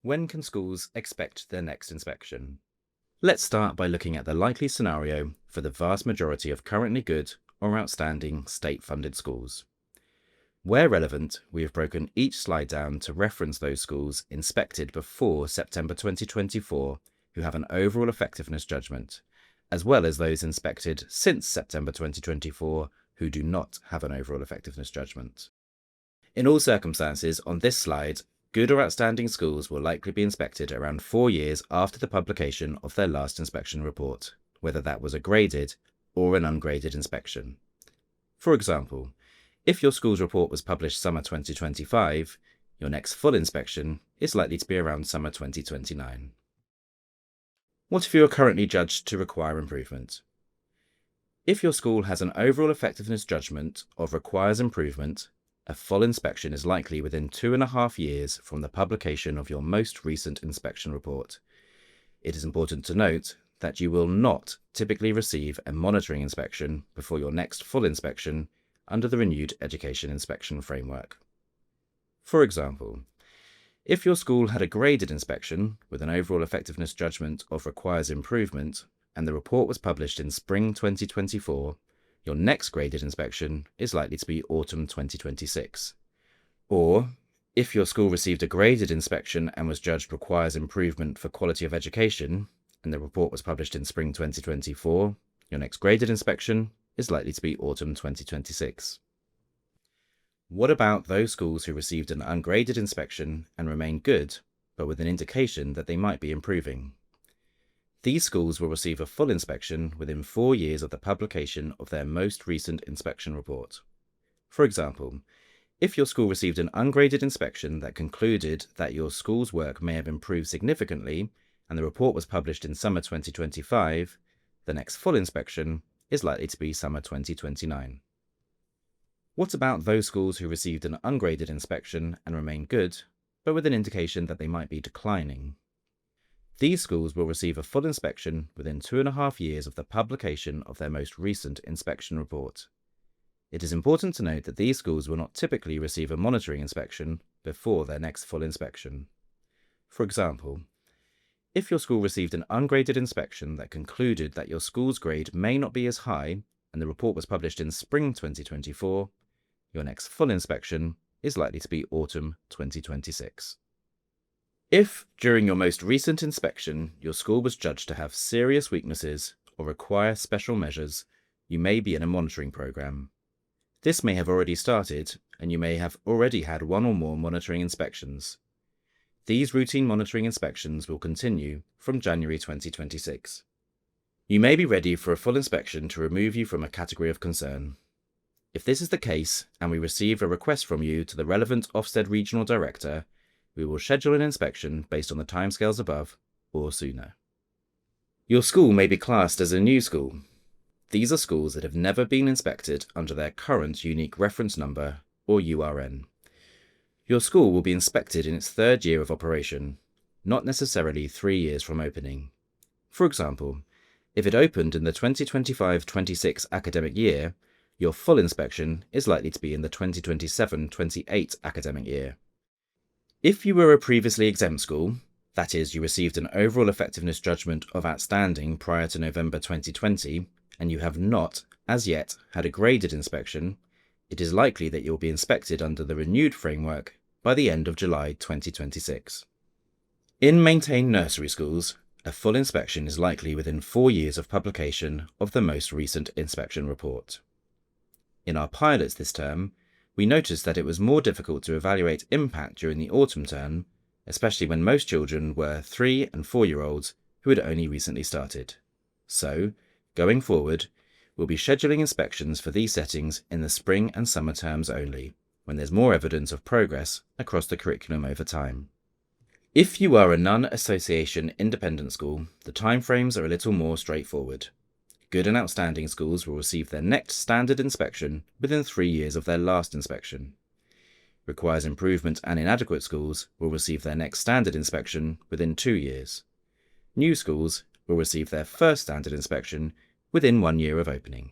When can schools expect their next inspection? Let's start by looking at the likely scenario for the vast majority of currently good or outstanding state-funded schools. Where relevant, we have broken each slide down to reference those schools inspected before September 2024 who have an overall effectiveness judgment, as well as those inspected since September 2024 who do not have an overall effectiveness judgment. In all circumstances on this slide, good or outstanding schools will likely be inspected around 4 years after the publication of their last inspection report, whether that was a graded or an ungraded inspection. For example, if your school's report was published summer 2025, your next full inspection is likely to be around summer 2029. What if you are currently judged to require improvement? If your school has an overall effectiveness judgment of requires improvement, a full inspection is likely within 2.5 years from the publication of your most recent inspection report. It is important to note that you will not typically receive a monitoring inspection before your next full inspection under the renewed education inspection framework. For example, if your school had a graded inspection with an overall effectiveness judgment of requires improvement and the report was published in spring 2024, your next graded inspection is likely to be autumn 2026. Or, if your school received a graded inspection and was judged requires improvement for quality of education, and the report was published in spring 2024, your next graded inspection is likely to be autumn 2026. What about those schools who received an ungraded inspection and remain good, but with an indication that they might be improving? These schools will receive a full inspection within 4 years of the publication of their most recent inspection report. For example, if your school received an ungraded inspection that concluded that your school's work may have improved significantly and the report was published in summer 2025, the next full inspection is likely to be summer 2029. What about those schools who received an ungraded inspection and remain good, but with an indication that they might be declining? These schools will receive a full inspection within 2.5 years of the publication of their most recent inspection report. It is important to note that these schools will not typically receive a monitoring inspection before their next full inspection. For example, if your school received an ungraded inspection that concluded that your school's grade may not be as high and the report was published in spring 2024, your next full inspection is likely to be autumn 2026. If, during your most recent inspection, your school was judged to have serious weaknesses or require special measures, you may be in a monitoring program. This may have already started, and you may have already had one or more monitoring inspections. These routine monitoring inspections will continue from January 2026. You may be ready for a full inspection to remove you from a category of concern. If this is the case, and we receive a request from you to the relevant Ofsted Regional Director, we will schedule an inspection based on the timescales above, or sooner. Your school may be classed as a new school. These are schools that have never been inspected under their current unique reference number, or URN. Your school will be inspected in its 3rd year of operation, not necessarily 3 years from opening. For example, if it opened in the 2025-26 academic year, your full inspection is likely to be in the 2027-28 academic year. If you were a previously exempt school, that is, you received an overall effectiveness judgment of outstanding prior to November 2020, and you have not, as yet, had a graded inspection, it is likely that you will be inspected under the renewed framework by the end of July 2026. In maintained nursery schools, a full inspection is likely within 4 years of publication of the most recent inspection report. In our pilots this term, we noticed that it was more difficult to evaluate impact during the autumn term, especially when most children were 3- and 4-year-olds who had only recently started. So, going forward, we'll be scheduling inspections for these settings in the spring and summer terms only, when there's more evidence of progress across the curriculum over time. If you are a non-association independent school, the timeframes are a little more straightforward. Good and outstanding schools will receive their next standard inspection within 3 years of their last inspection. Requires improvement and inadequate schools will receive their next standard inspection within 2 years. New schools will receive their first standard inspection within 1 year of opening.